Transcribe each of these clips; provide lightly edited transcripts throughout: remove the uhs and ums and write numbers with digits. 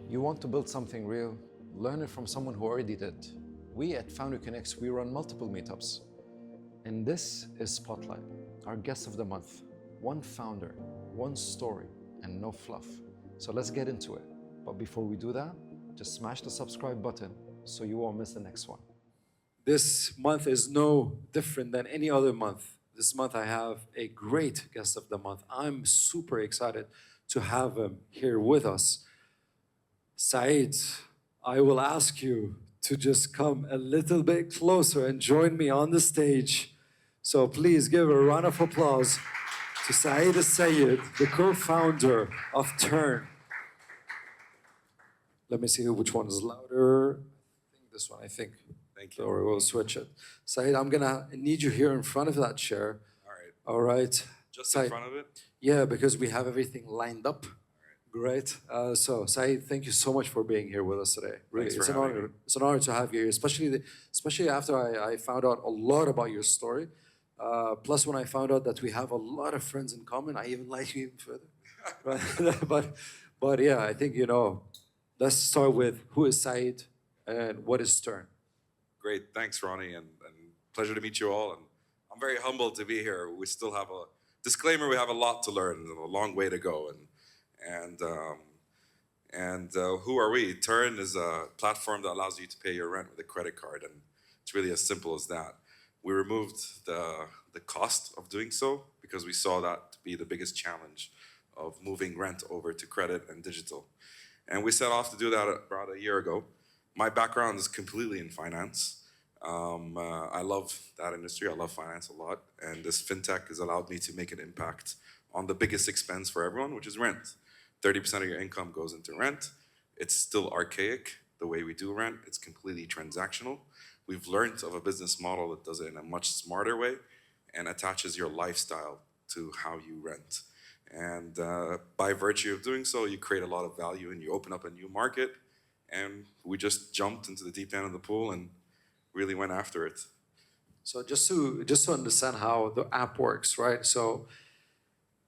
You want to build something real? Learn it from someone who already did. We at Founder Connects, we run multiple meetups. And this is Spotlight, our guest of the month. One founder, one story, and no fluff. So let's get into it. But before we do that, just smash the subscribe button so you won't miss the next one. This month is no different than any other month. This month I have a great guest of the month. I'm super excited to have him here with us. Saeed, I will ask you to just come a little bit closer and join me on the stage. So please give a round of applause to Saeed Sayed, the co-founder of Tern. Let me see which one is louder. I think this one, Thank you. Or we'll switch it. Saeed, I'm gonna need you here in front of that chair. All right. All right. Just Saeed, in front of it? Yeah, because we have everything lined up. Great. So, Saeed, thank you so much for being here with us today. Really, Thanks for having me. It's an honor to have you here, especially after I found out a lot about your story. Plus, when I found out that we have a lot of friends in common, I even like you even further. but yeah, I think, let's start with who is Saeed and what is Tern? Great. Thanks, Rony, and pleasure to meet you all. And I'm very humbled to be here. We still have a disclaimer. We have a lot to learn and a long way to go. And who are we? Tern is a platform that allows you to pay your rent with a credit card, and it's really as simple as that. We removed the cost of doing so because we saw that to be the biggest challenge of moving rent over to credit and digital. And we set off to do that about a year ago. My background is completely in finance. I love that industry. I love finance a lot. And this fintech has allowed me to make an impact on the biggest expense for everyone, which is rent. 30% of your income goes into rent. It's still archaic, the way we do rent. It's completely transactional. We've learned of a business model that does it in a much smarter way and attaches your lifestyle to how you rent. And by virtue of doing so, you create a lot of value and you open up a new market. And we just jumped into the deep end of the pool and really went after it. So just to understand how the app works, right? So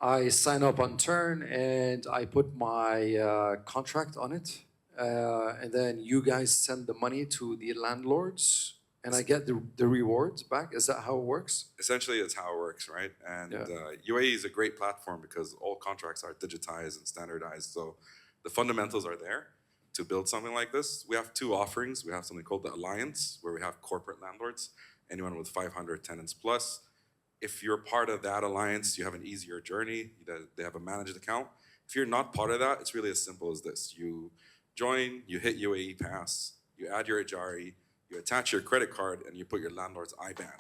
I sign up on Tern and I put my contract on it. And then you guys send the money to the landlords and I get the rewards back. Is that how it works? Essentially, it's how it works, right? And UAE is a great platform because all contracts are digitized and standardized. So the fundamentals are there to build something like this. We have two offerings. We have something called the Alliance, where we have corporate landlords, anyone with 500 tenants plus. If you're part of that alliance, you have an easier journey. They have a managed account. If you're not part of that, it's really as simple as this. You join, you hit UAE Pass, you add your Ajari, you attach your credit card, and you put your landlord's IBAN.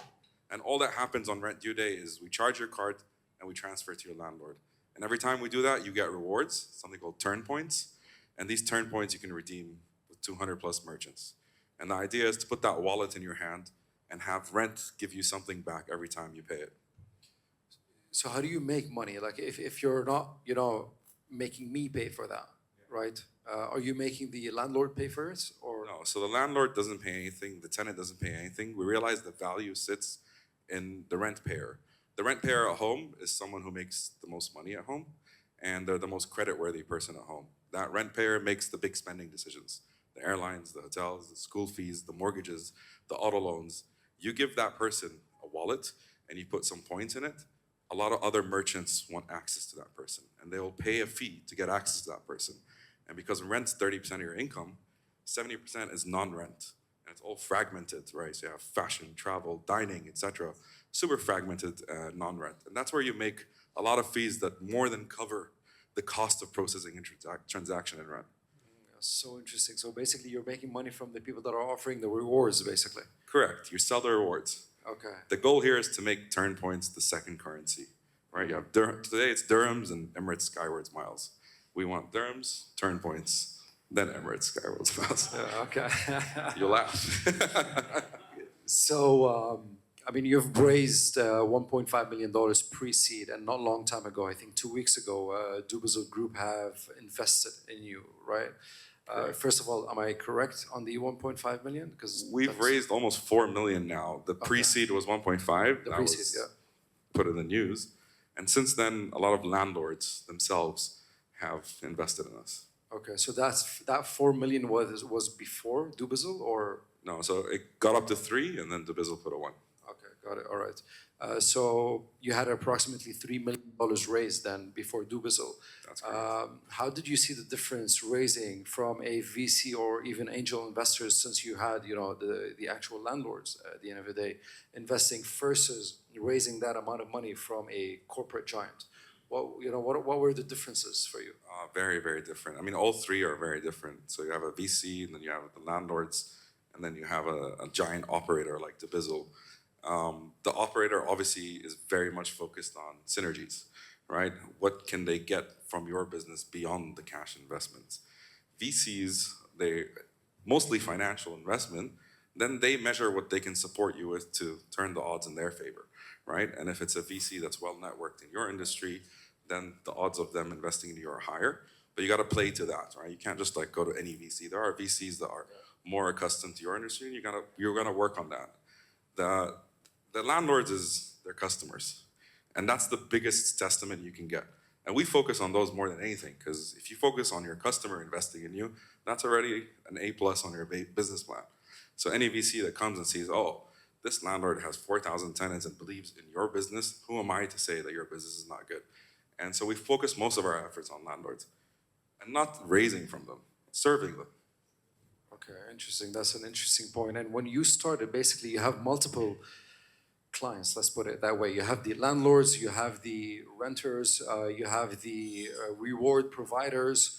And all that happens on rent due day is we charge your card and we transfer it to your landlord. And every time we do that, you get rewards, something called Tern points. And these Tern points you can redeem with 200 plus merchants. And the idea is to put that wallet in your hand and have rent give you something back every time you pay it. So how do you make money? Like if you're not, making me pay for that, right? Are you making the landlord pay for it? Or no, so the landlord doesn't pay anything, the tenant doesn't pay anything. We realize the value sits in the rent payer. The rent payer at home is someone who makes the most money at home, and they're the most creditworthy person at home. That rent payer makes the big spending decisions. The airlines, the hotels, the school fees, the mortgages, the auto loans. You give that person a wallet and you put some points in it, a lot of other merchants want access to that person and they will pay a fee to get access to that person. And because rent's 30% of your income, 70% is non-rent. And it's all fragmented, right? So you have fashion, travel, dining, etc. Super fragmented non-rent. And that's where you make a lot of fees that more than cover the cost of processing a transaction and rent. So interesting. So basically you're making money from the people that are offering the rewards, basically. Correct. You sell the rewards. Okay. The goal here is to make Tern points the second currency, right? You have today it's dirhams and Emirates Skywards miles. We want dirhams, Tern points, then Emirates Skywards miles. Okay. You'll laugh. So, you've raised $1.5 million pre-seed, and not a long time ago, I think 2 weeks ago, dubizzle Group have invested in you, right? First of all, am I correct on the 1.5 million? Because we've raised almost 4 million now. The pre-seed was 1.5. The pre-seed, yeah. Put in the news. And since then, a lot of landlords themselves have invested in us. Okay, so that 4 million was before dubizzle, or? No, so it got up to 3, and then dubizzle put a 1. Okay, got it. All right. So you had approximately $3 million raised then before dubizzle. That's correct. How did you see the difference raising from a VC or even angel investors, since you had, the actual landlords at the end of the day investing versus raising that amount of money from a corporate giant? What were the differences for you? Very, very different. I mean, all three are very different. So you have a VC, and then you have the landlords, and then you have a giant operator like dubizzle. The operator obviously is very much focused on synergies, right? What can they get from your business beyond the cash investments? VCs, they mostly financial investment, then they measure what they can support you with to turn the odds in their favor, right? And if it's a VC that's well networked in your industry, then the odds of them investing in you are higher. But you got to play to that, right? You can't just like go to any VC. There are VCs that are more accustomed to your industry, and you're gonna work on that. The landlords is their customers, and that's the biggest testament you can get. And we focus on those more than anything, because if you focus on your customer investing in you, that's already an A+ on your business plan. So any VC that comes and sees, oh, this landlord has 4,000 tenants and believes in your business, who am I to say that your business is not good? And so we focus most of our efforts on landlords, and not raising from them, serving them. Okay, interesting. That's an interesting point. And when you started, basically, you have multiple clients, let's put it that way. You have the landlords, you have the renters, you have the reward providers.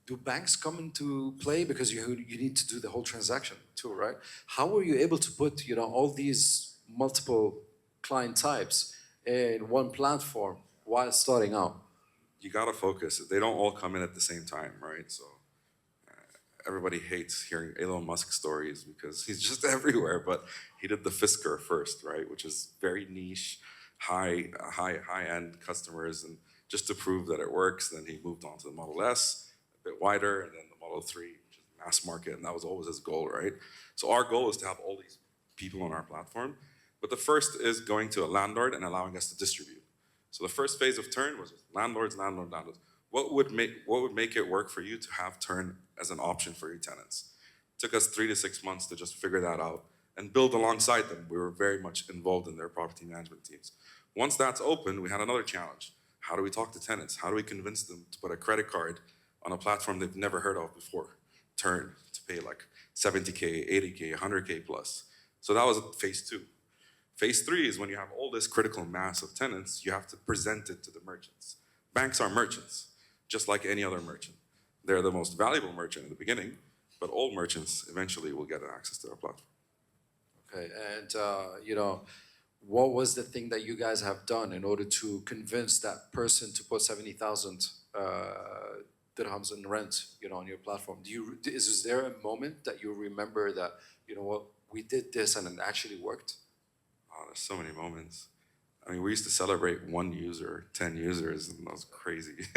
Do banks come into play? Because you need to do the whole transaction too, right? How were you able to put all these multiple client types in one platform while starting out? You gotta focus. They don't all come in at the same time, right? So everybody hates hearing Elon Musk stories because he's just everywhere, but he did the Fisker first, right? Which is very niche, high-end customers, and just to prove that it works, then he moved on to the Model S, a bit wider, and then the Model 3, which is mass market, and that was always his goal, right? So our goal is to have all these people on our platform, but the first is going to a landlord and allowing us to distribute. So the first phase of Tern was landlords. What would make it work for you to have Tern as an option for your tenants? It took us 3 to 6 months to just figure that out and build alongside them. We were very much involved in their property management teams. Once that's open, we had another challenge. How do we talk to tenants? How do we convince them to put a credit card on a platform they've never heard of before? Tern, to pay like 70K, 80K, 100K plus. So that was phase 2. Phase 3 is when you have all this critical mass of tenants, you have to present it to the merchants. Banks are merchants, just like any other merchant. They're the most valuable merchant in the beginning, but all merchants eventually will get access to our platform. Okay, and what was the thing that you guys have done in order to convince that person to put 70,000 dirhams in rent, on your platform? Is there a moment that you remember that, what, we did this and it actually worked? Oh, there's so many moments. I mean, we used to celebrate 1 user, 10 users, and that was crazy.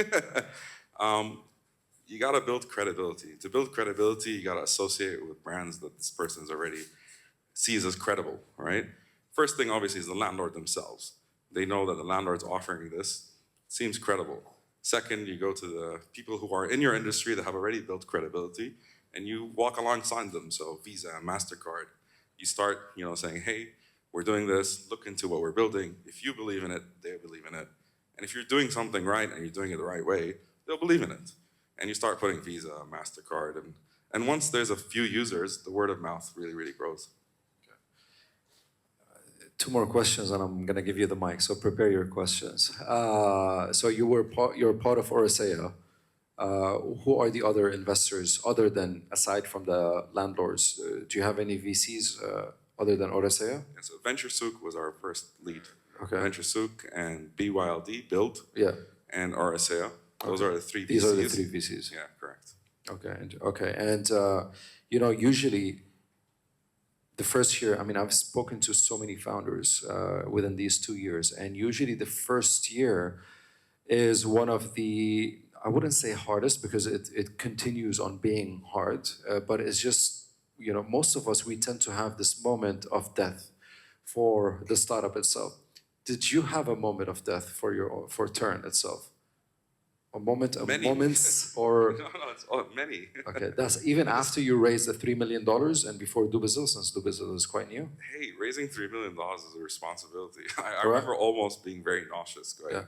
You gotta build credibility. To build credibility, you gotta associate with brands that this person's already sees as credible, right? First thing, obviously, is the landlord themselves. They know that the landlord's offering this, seems credible. Second, you go to the people who are in your industry that have already built credibility, and you walk alongside them. So Visa, MasterCard, you start, saying, hey, we're doing this, look into what we're building. If you believe in it, they believe in it. And if you're doing something right and you're doing it the right way, they'll believe in it. And you start putting Visa, MasterCard, and once there's a few users, the word of mouth really, really grows. Okay. 2 more questions and I'm gonna give you the mic, so prepare your questions. So you're part of Orasea. Who are the other investors aside from the landlords? Do you have any VCs other than Orasea? Yeah, so Venture Souk was our first lead. Okay. Venture Souk and BYLD, Build, and Orasea. Those are the 3 VCs. These are the 3 VCs. Yeah, correct. Okay, and usually the first year, I've spoken to so many founders within these 2 years, and usually the first year is one of the, I wouldn't say hardest, because it continues on being hard, but it's just, most of us, we tend to have this moment of death for the startup itself. Did you have a moment of death for Tern itself? A moment, Many. moments, or No, it's many. okay, that's even after you raise the $3 million and before dubizzle, since dubizzle is quite new. Hey, raising $3 million is a responsibility. I Correct. remember almost being very nauseous, going, Yeah.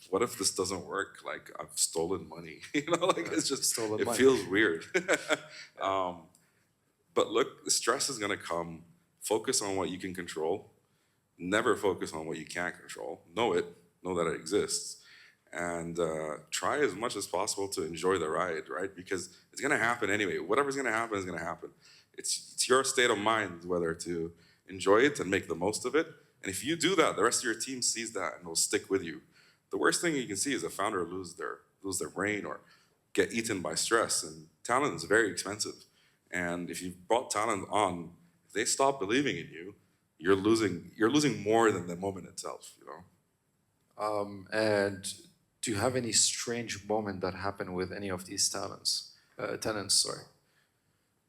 what if this doesn't work? Like, I've stolen money. It's just, Stolen it money. feels weird. But look, the stress is gonna come. Focus on what you can control. Never focus on what you can't control. Know that it exists. And try as much as possible to enjoy the ride, right? Because it's gonna happen anyway. Whatever's gonna happen is gonna happen. It's your state of mind whether to enjoy it and make the most of it. And if you do that, the rest of your team sees that and will stick with you. The worst thing you can see is a founder lose their brain or get eaten by stress. And talent is very expensive. And if you've brought talent on, if they stop believing in you, you're losing more than the moment itself, And do you have any strange moment that happened with any of these tenants, sorry?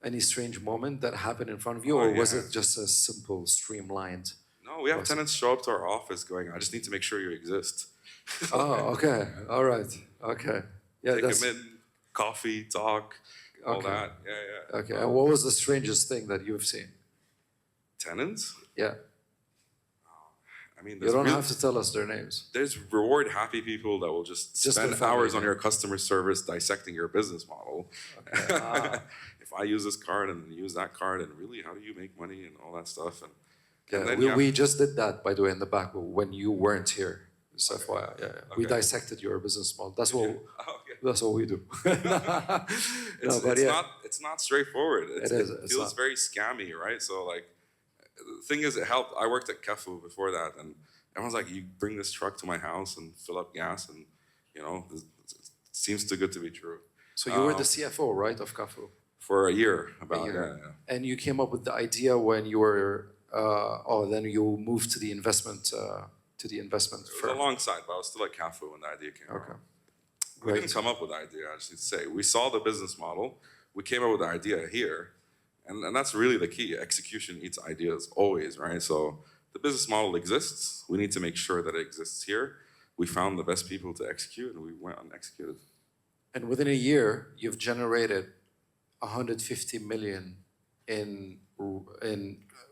Any strange moment that happened in front of you, or was it just a simple, streamlined? No, we have tenants show up to our office going, I just need to make sure you exist. Oh, okay, all right, okay. Yeah, Take them in, coffee, talk, all that. Yeah. Okay, and what was the strangest thing that you've seen? Tenants? Yeah. I mean, You don't have to tell us their names. There's reward happy people that will just spend hours on your customer service dissecting your business model. Okay. If I use this card and use that card, and really, how do you make money and all that stuff? And then we just did that, by the way, in the back when you weren't here. So FYI, yeah. Okay. We dissected your business model. That's what that's what we do. It's not straightforward. It feels very scammy, right? So like, the thing is, it helped. I worked at Cafu before that, and everyone's like, "You bring this truck to my house and fill up gas," and it seems too good to be true. So you were the CFO, right, of Cafu? For a year, about. Yeah. And you came up with the idea when you were, then you moved to the investment firm. It was alongside, but I was still at Cafu when the idea came around. We didn't come up with the idea, I just need to say. We saw the business model, we came up with the idea here, and that's really the key. Execution eats ideas, always, right? So the business model exists, we need to make sure that it exists here. We found the best people to execute, and we went and executed. And within a year, you've generated 150 million in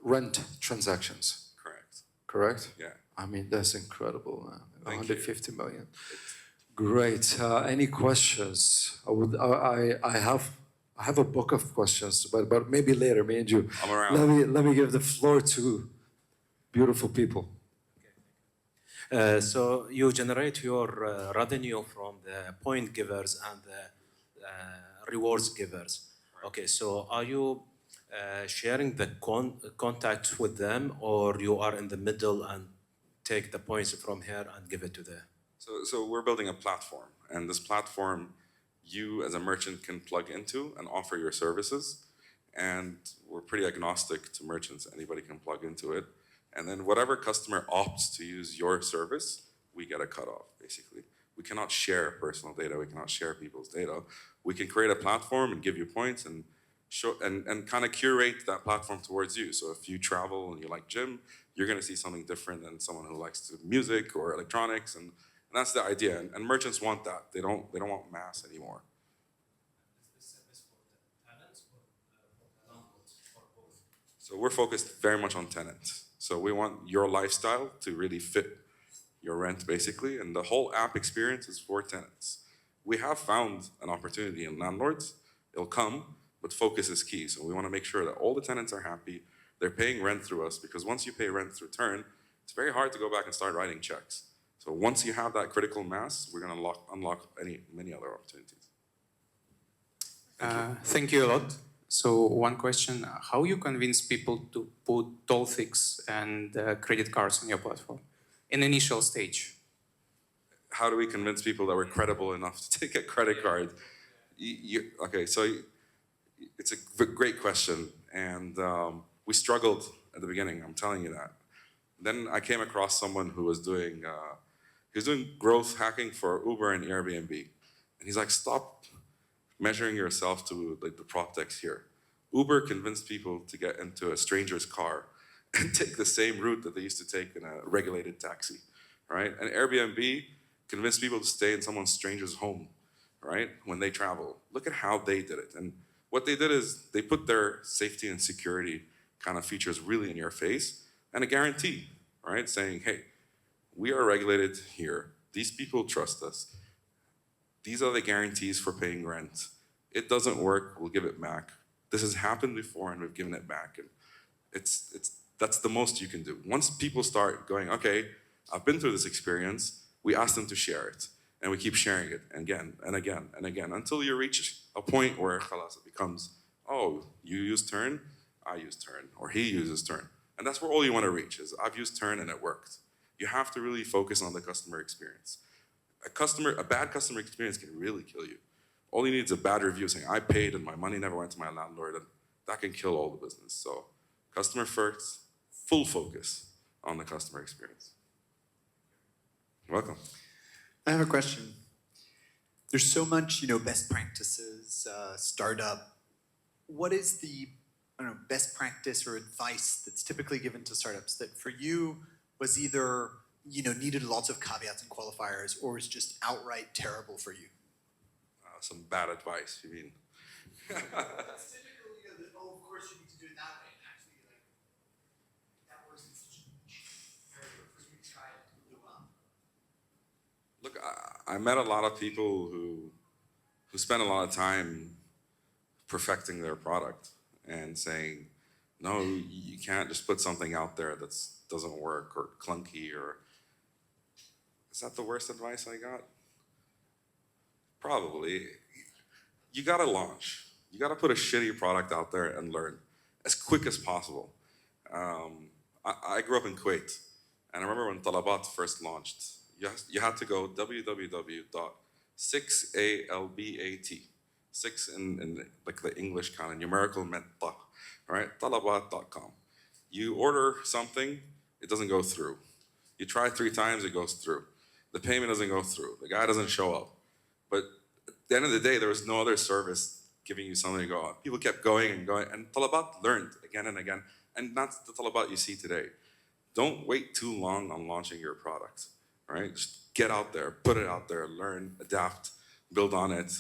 rent transactions. Correct? Yeah. I mean, that's incredible. 150 million. Great. Any questions? I have a book of questions, but maybe later, me and you. I'm around. Let me give the floor to beautiful people. So you generate your revenue from the point givers and the rewards givers. Okay, so are you sharing the contact with them, or you are in the middle and take the points from here and give it to them? So we're building a platform, and this platform you as a merchant can plug into and offer your services. And we're pretty agnostic to merchants. Anybody can plug into it. And then whatever customer opts to use your service, we get a cutoff, basically. We cannot share personal data. We cannot share people's data. We can create a platform and give you points and show and kind of curate that platform towards you. So if you travel and you like gym, you're going to see something different than someone who likes music or electronics, and that's the idea. And merchants want that. They don't want mass anymore. Is this service for the tenants or for the landlords or both? So we're focused very much on tenants. So we want your lifestyle to really fit your rent, basically, and the whole app experience is for tenants. We have found an opportunity in landlords. It'll come, but focus is key. So we want to make sure that all the tenants are happy. They're paying rent through us, because once you pay rent through Tern, it's very hard to go back and start writing checks. So once you have that critical mass, we're going to unlock many other opportunities. Thank you a lot. So one question, how you convince people to put toll fix and credit cards on your platform in initial stage? How do we convince people that we're credible enough to take a credit card? Okay, so it's a great question. And we struggled at the beginning, I'm telling you that. Then I came across someone who was doing growth hacking for Uber and Airbnb. And he's like, stop measuring yourself to like the prop text here. Uber convinced people to get into a stranger's car and take the same route that they used to take in a regulated taxi, right? And Airbnb convince people to stay in someone stranger's home, right? When they travel. Look at how they did it. And what they did is they put their safety and security kind of features really in your face and a guarantee, right? Saying, hey, we are regulated here. These people trust us. These are the guarantees for paying rent. It doesn't work, we'll give it back. This has happened before and we've given it back. And that's the most you can do. Once people start going, okay, I've been through this experience, we ask them to share it. And we keep sharing it again and again and again until you reach a point where khalas, it becomes, oh, you use Tern, I use Tern, or he uses Tern. And that's where all you want to reach is, I've used Tern and it worked. You have to really focus on the customer experience. A bad customer experience can really kill you. All you need is a bad review saying, I paid and my money never went to my landlord, and that can kill all the business. So customer first, full focus on the customer experience. You're welcome. I have a question. There's so much, best practices, startup. What is the, best practice or advice that's typically given to startups that for you was either, needed lots of caveats and qualifiers or is just outright terrible for you? Some bad advice, you mean? That's typically, of course you need to do it that way. And actually, that works in such a area. First we try it to do well. Look, I met a lot of people who spend a lot of time perfecting their product and saying, no, you can't just put something out there that doesn't work or clunky or... Is that the worst advice I got? Probably. You gotta launch. You gotta put a shitty product out there and learn as quick as possible. I grew up in Kuwait, and I remember when Talabat first launched, you had to go www.6albat, 6 in like the English kind of numerical meant ta, right? Talabat.com. You order something, it doesn't go through. You try 3 times, it goes through. The payment doesn't go through. The guy doesn't show up. But at the end of the day, there was no other service giving you something to go on. People kept going and going, and Talabat learned again and again. And that's the Talabat you see today. Don't wait too long on launching your product, right? Just get out there, put it out there, learn, adapt, build on it.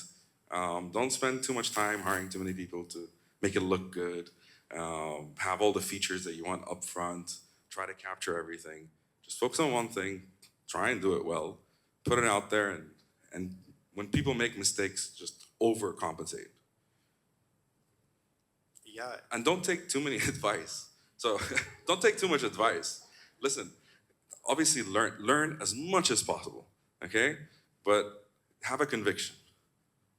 Don't spend too much time hiring too many people to make it look good. Have all the features that you want up front. Try to capture everything. Just focus on one thing. Try and do it well. Put it out there, and when people make mistakes, just overcompensate. Yeah. And don't take too many advice. So don't take too much advice. Listen, obviously learn as much as possible, okay? But have a conviction.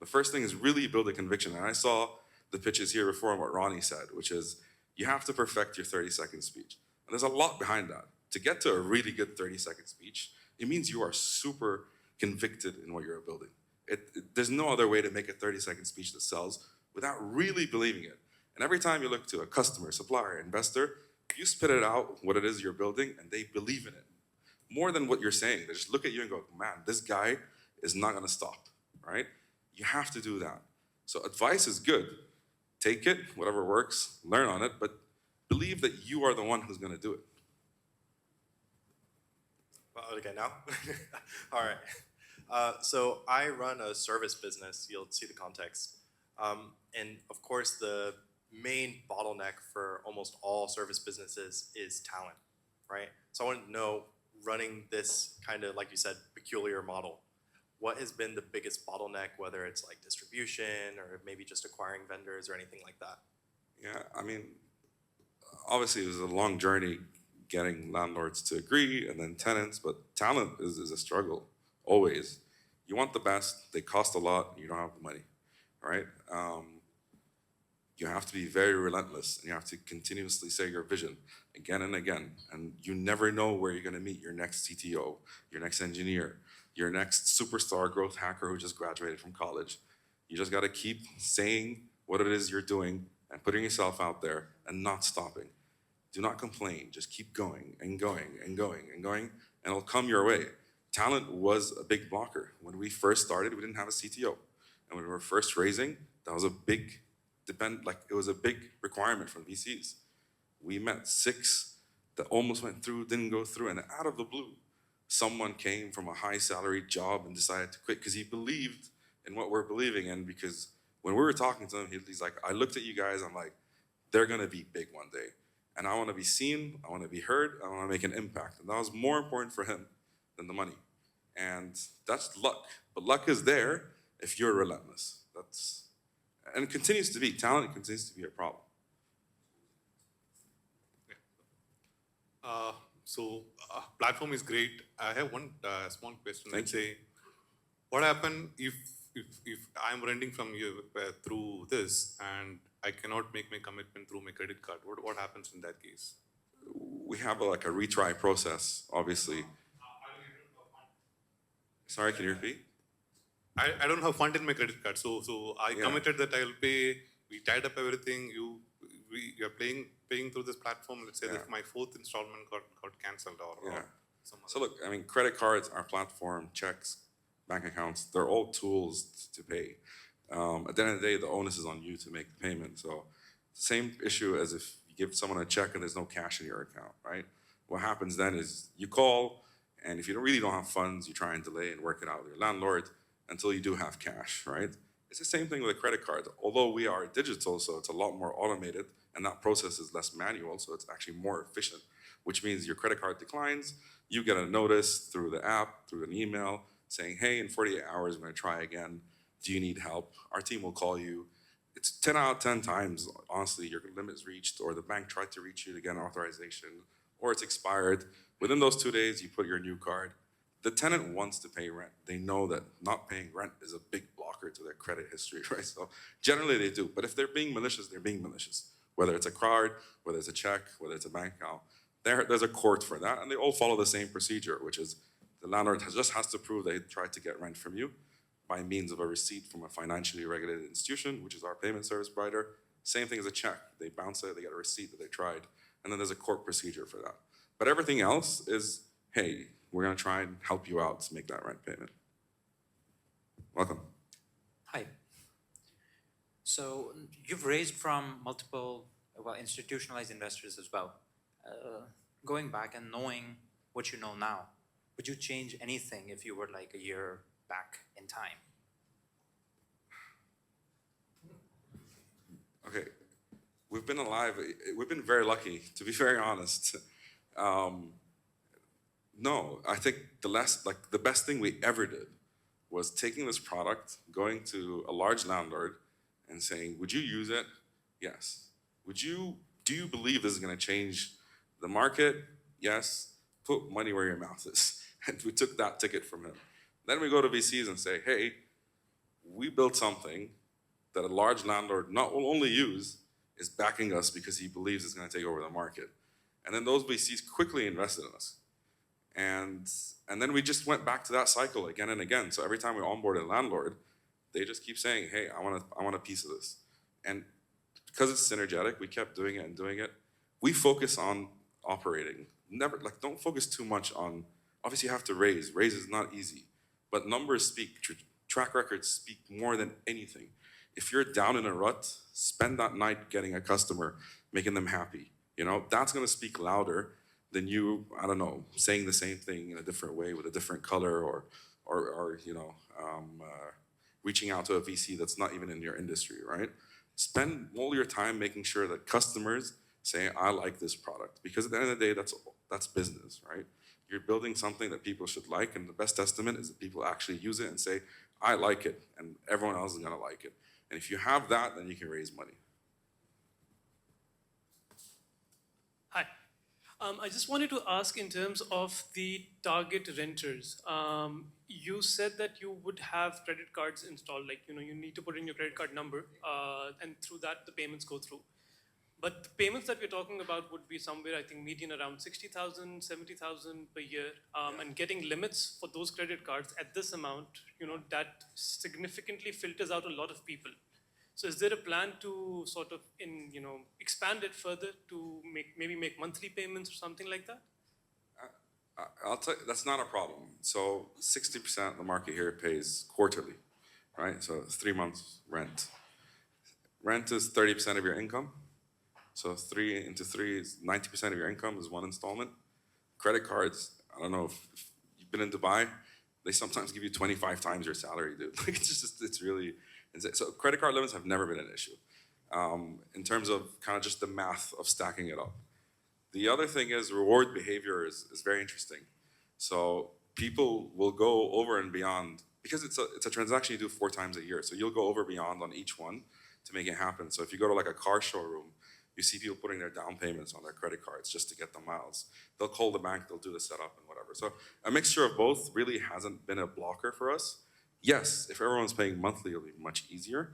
The first thing is really build a conviction. And I saw the pitches here before and what Rony said, which is you have to perfect your 30-second speech. And there's a lot behind that. To get to a really good 30-second speech, it means you are super convicted in what you're building. There's no other way to make a 30-second speech that sells without really believing it. And every time you look to a customer, supplier, investor, you spit it out what it is you're building and they believe in it. More than what you're saying. They just look at you and go, man, this guy is not gonna stop, right? You have to do that. So advice is good. Take it, whatever works, learn on it, but believe that you are the one who's gonna do it. Well, okay, now? All right. So I run a service business. You'll see the context. And of course, the main bottleneck for almost all service businesses is talent, right? So I want to know, running this kind of, like you said, peculiar model, what has been the biggest bottleneck, whether it's like distribution or maybe just acquiring vendors or anything like that? Yeah, I mean, obviously it was a long journey getting landlords to agree and then tenants, but talent is a struggle, always. You want the best, they cost a lot, you don't have the money, right? You have to be very relentless and you have to continuously say your vision again and again. And you never know where you're gonna meet your next CTO, your next engineer, your next superstar growth hacker who just graduated from college. You just gotta keep saying what it is you're doing and putting yourself out there and not stopping. Do not complain, just keep going and going and going and going, and it'll come your way. Talent was a big blocker. When we first started, we didn't have a CTO. And when we were first raising, that was a big it was a big requirement from VCs. We met 6 that almost went through, didn't go through, and out of the blue, someone came from a high salaried job and decided to quit because he believed in what we're believing in. Because when we were talking to him, he's like, I looked at you guys, I'm like, they're gonna be big one day. And I wanna be seen, I wanna be heard, I wanna make an impact. And that was more important for him than the money. And that's luck. But luck is there if you're relentless. And it continues to be, talent continues to be a problem. Platform is great. I have one small question. Thank Let's say, what happen if I'm renting from you through this and I cannot make my commitment through my credit card? What happens in that case? We have like a retry process, obviously. Sorry, can you repeat? I don't have fund in my credit card, so I Yeah. committed that I will pay. We tied up everything. You're paying through this platform. Let's say Yeah. that my fourth installment got cancelled or Yeah. some So other. look, I mean, credit cards, our platform, checks, bank accounts, they're all tools to pay. At the end of the day, the onus is on you to make the payment. So same issue as if you give someone a check and there's no cash in your account, right? What happens then is you call, and if you really don't have funds, you try and delay and work it out with your landlord until you do have cash, right? It's the same thing with a credit card. Although we are digital, so it's a lot more automated, and that process is less manual, so it's actually more efficient, which means your credit card declines, you get a notice through the app, through an email, saying, hey, in 48 hours, I'm gonna try again. Do you need help? Our team will call you. It's 10 out of 10 times, honestly, your limit's reached, or the bank tried to reach you to get an authorization, or it's expired. Within those 2 days, you put your new card. The tenant wants to pay rent. They know that not paying rent is a big blocker to their credit history, right? So generally they do. But if they're being malicious, they're being malicious. Whether it's a card, whether it's a check, whether it's a bank account, there's a court for that, and they all follow the same procedure, which is the landlord just has to prove they tried to get rent from you by means of a receipt from a financially regulated institution, which is our payment service provider. Same thing as a check. They bounce it, they get a receipt that they tried, and then there's a court procedure for that. But everything else is, hey, we're gonna try and help you out to make that rent payment. Welcome. Hi. So you've raised from multiple, institutionalized investors as well. Going back and knowing what you know now, would you change anything if you were like a year back in time? Okay, we've been alive, we've been very lucky, to be very honest. No, I think the best thing we ever did was taking this product, going to a large landlord and saying, would you use it? Yes. Do you believe this is gonna change the market? Yes. Put money where your mouth is. And we took that ticket from him. Then we go to VCs and say, hey, we built something that a large landlord not will only use, is backing us because he believes it's gonna take over the market. And then those VCs quickly invested in us. And then we just went back to that cycle again and again. So every time we onboard a landlord, they just keep saying, hey, I want a piece of this. And because it's synergetic, we kept doing it and doing it. We focus on operating. Never, don't focus too much on, obviously you have to raise. Raise is not easy. But numbers speak, track records speak more than anything. If you're down in a rut, spend that night getting a customer, making them happy. That's gonna speak louder than you, I don't know, saying the same thing in a different way with a different color or reaching out to a VC that's not even in your industry, right? Spend all your time making sure that customers say, I like this product. Because at the end of the day, that's business, right? You're building something that people should like, and the best testament is that people actually use it and say, I like it, and everyone else is gonna like it. And if you have that, then you can raise money. Hi. I just wanted to ask in terms of the target renters. You said that you would have credit cards installed, you need to put in your credit card number, and through that the payments go through. But the payments that we're talking about would be somewhere, I think, median around 60,000, 70,000 per year, and getting limits for those credit cards at this amount, that significantly filters out a lot of people. So is there a plan to sort of expand it further to maybe make monthly payments or something like that? I'll tell you, that's not a problem. So 60% of the market here pays quarterly, right? So it's 3 months rent. Rent is 30% of your income. So 3 into 3 is 90% of your income is one installment. Credit cards, I don't know if been in Dubai, they sometimes give you 25 times your salary, dude. Like it's really insane. So credit card limits have never been an issue in terms of kind of just the math of stacking it up. The other thing is reward behavior is very interesting. So people will go over and beyond because it's a transaction you do 4 times a year. So you'll go over beyond on each one to make it happen. So if you go to like a car showroom, you see people putting their down payments on their credit cards just to get the miles. They'll call the bank, they'll do the setup and whatever. So a mixture of both really hasn't been a blocker for us. Yes, if everyone's paying monthly, it'll be much easier.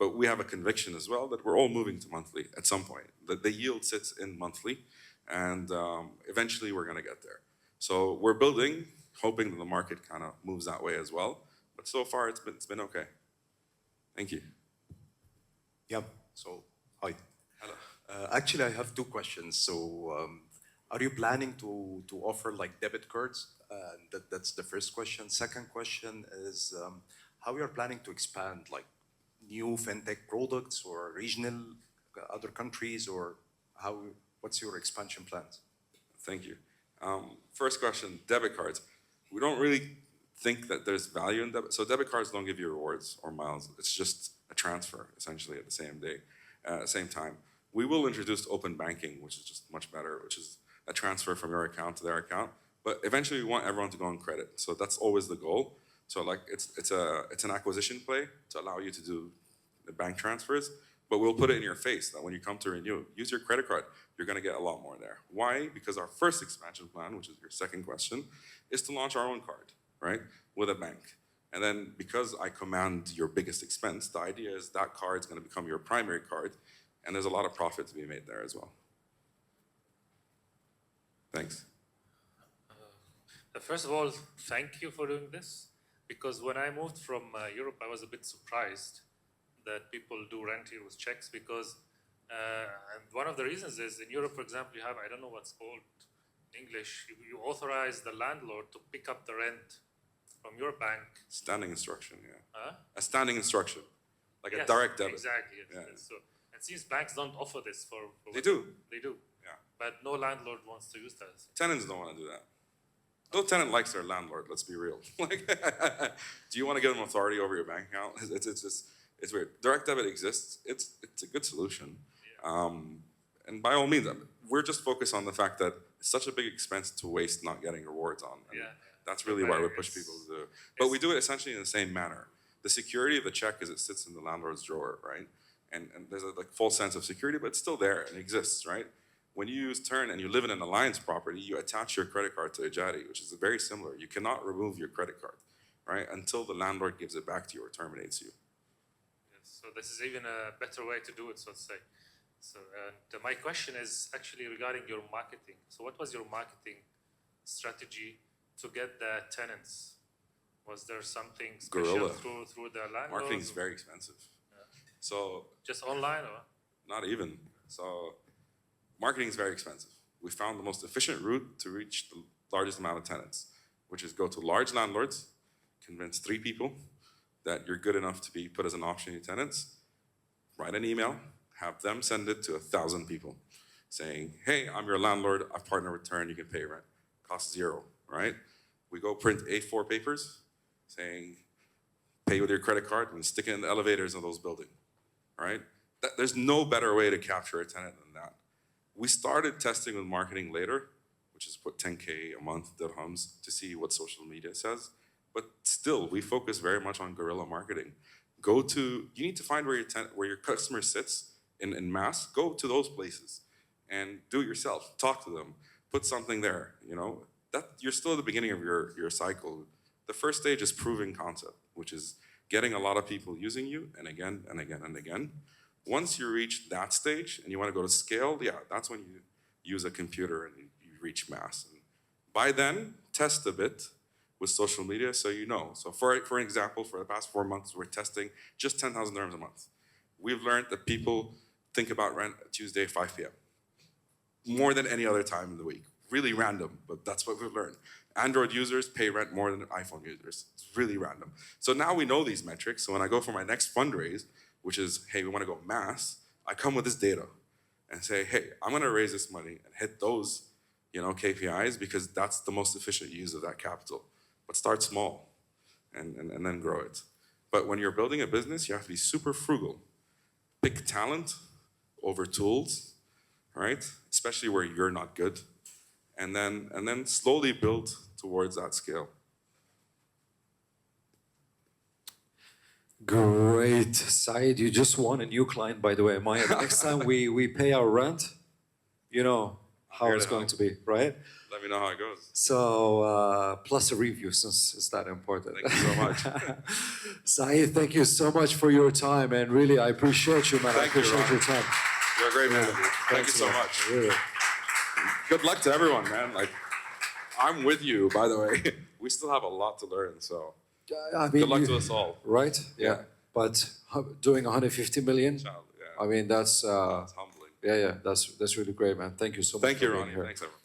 But we have a conviction as well that we're all moving to monthly at some point. The yield sits in monthly, and eventually we're gonna get there. So we're building, hoping that the market kind of moves that way as well. But so far, it's been okay. Thank you. Yeah, so, hi. Hello. Actually, I have 2 questions. So, are you planning to offer like debit cards? That's the first question. Second question is how you're planning to expand like new fintech products or regional other countries, or what's your expansion plans? Thank you. First question, debit cards. We don't really think that there's value in debit. So debit cards don't give you rewards or miles. It's just a transfer essentially at the same time. We will introduce open banking, which is just much better, which is a transfer from your account to their account. But eventually we want everyone to go on credit. So that's always the goal. So like it's an acquisition play to allow you to do the bank transfers, but we'll put it in your face that when you come to renew, use your credit card, you're gonna get a lot more there. Why? Because our first expansion plan, which is your second question, is to launch our own card, right? With a bank. And then because I command your biggest expense, the idea is that card's gonna become your primary card, and there's a lot of profit to be made there as well. Thanks. First of all, thank you for doing this, because when I moved from Europe, I was a bit surprised that people do rent here with checks, because and one of the reasons is in Europe, for example, you have, I don't know what's called in English, you authorize the landlord to pick up the rent from your bank. Standing instruction, yeah. Huh? A standing instruction, like Yes, a direct debit. Exactly. Yes, Yeah. yes. So it seems banks don't offer this for They do. They do. Yeah. But no landlord wants to use that. Tenants don't want to do that. No tenant likes their landlord, let's be real. Like, do you want to give them authority over your bank account? It's weird. Direct debit exists. It's a good solution. And by all means, we're just focused on the fact that it's such a big expense to waste not getting rewards on. And that's really why we push people to do it. But we do it essentially in the same manner. The security of the check is it sits in the landlord's drawer, right? And there's a like full sense of security, but it's still there and exists, right? When you use Tern and you live in an alliance property, you attach your credit card to Ejadi, which is very similar. You cannot remove your credit card, right? Until the landlord gives it back to you or terminates you. Yes, so this is even a better way to do it, so to say. So my question is actually regarding your marketing. So what was your marketing strategy to get the tenants? Was there something special Guerrilla. through the landlords? Marketing is very expensive. So just online or? Not even. So marketing is very expensive. We found the most efficient route to reach the largest amount of tenants, which is go to large landlords, convince 3 people that you're good enough to be put as an option to tenants, write an email, have them send it to 1,000 people saying, hey, I'm your landlord, I've partnered with Tern, you can pay rent. Costs 0, right? We go print A4 papers saying, pay with your credit card and stick it in the elevators of those buildings, right? There's no better way to capture a tenant than that. We started testing with marketing later, which is put 10K a month dirhams to see what social media says. But still, we focus very much on guerrilla marketing. You need to find where your customer sits in mass. Go to those places and do it yourself. Talk to them. Put something there. You know that you're still at the beginning of your cycle. The first stage is proving concept, which is getting a lot of people using you, and again and again and again. Once you reach that stage and you want to go to scale, yeah, that's when you use a computer and you reach mass. And by then, test a bit with social media so you know. So for an example, for the past 4 months, we're testing just 10,000 dirhams a month. We've learned that people think about rent Tuesday, 5 p.m. more than any other time in the week. Really random, but that's what we've learned. Android users pay rent more than iPhone users. It's really random. So now we know these metrics. So when I go for my next fundraise, which is, hey, we want to go mass, I come with this data and say, hey, I'm going to raise this money and hit those, KPIs because that's the most efficient use of that capital. but start small and then grow it. But when you're building a business, you have to be super frugal. Pick talent over tools, right? Especially where you're not good. And then slowly build towards that scale. Great. Saeed, you just won a new client, by the way. Maya, the next time we pay our rent, you know how it's going to be, right? Let me know how it goes. So, plus a review, since it's that important. Thank you so much. Saeed, thank you so much for your time, and really, I appreciate you, man. I Thank you, appreciate Ron. your time. You're a great man. Thank you Thanks, so man. much. Really. Good luck to everyone, man. Like, I'm with you, by the way. We still have a lot to learn, so I mean, good luck to us all. Right? Yeah. But doing 150 million, Child, yeah. I mean, that's It's humbling. yeah, that's really great, man. Thank you so much. Thank you, for being Ronnie. here. Thanks, everyone.